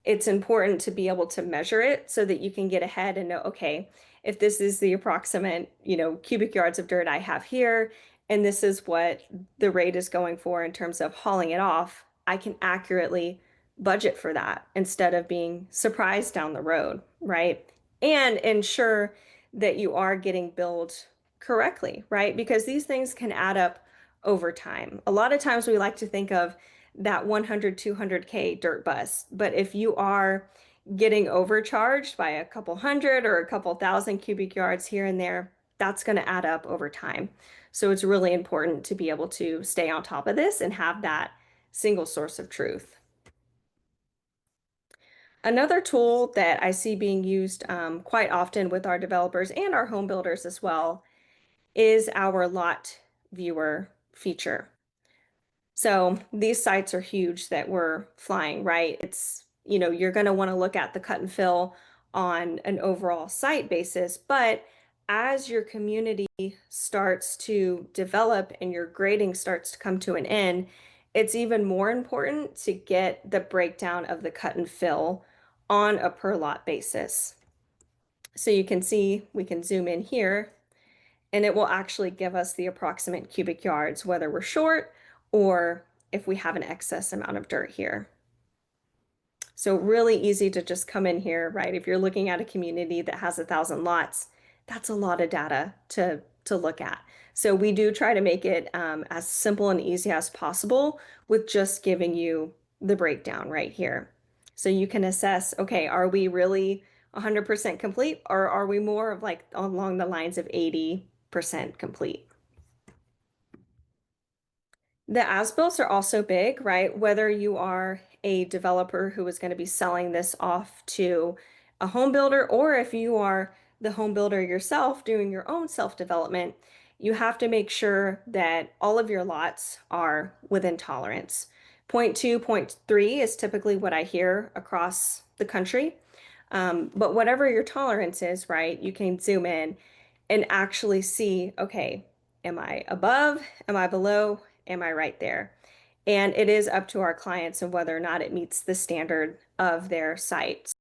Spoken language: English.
it's important to be able to measure it so that you can get ahead and know, okay, if this is the approximate, cubic yards of dirt I have here, and this is what the rate is going for in terms of hauling it off, I can accurately budget for that instead of being surprised down the road, right? And ensure that you are getting billed correctly, right? Because these things can add up over time. A lot of times we like to think of that 100, 200K dirt bus, but if you are getting overcharged by a couple hundred or a couple thousand cubic yards here and there, that's going to add up over time. So it's really important to be able to stay on top of this and have that single source of truth. Another tool that I see being used quite often with our developers and our home builders as well is our lot viewer feature. So these sites are huge that we're flying, right? You're going to want to look at the cut and fill on an overall site basis, but as your community starts to develop and your grading starts to come to an end, it's even more important to get the breakdown of the cut and fill on a per lot basis. So you can see, we can zoom in here and it will actually give us the approximate cubic yards, whether we're short or if we have an excess amount of dirt here. So really easy to just come in here, right? If you're looking at a community that has 1,000 lots, that's a lot of data to look at. So we do try to make it as simple and easy as possible with just giving you the breakdown right here. So you can assess, okay, are we really 100% complete or are we more of like along the lines of 80% complete? The as-built are also big, right? Whether you are a developer who is going to be selling this off to a home builder, or if you are the home builder yourself doing your own self-development, you have to make sure that all of your lots are within tolerance. Point 2, point 3 is typically what I hear across the country. But whatever your tolerance is, right, you can zoom in and actually see, okay, am I above? Am I below? Am I right there? And it is up to our clients and whether or not it meets the standard of their site.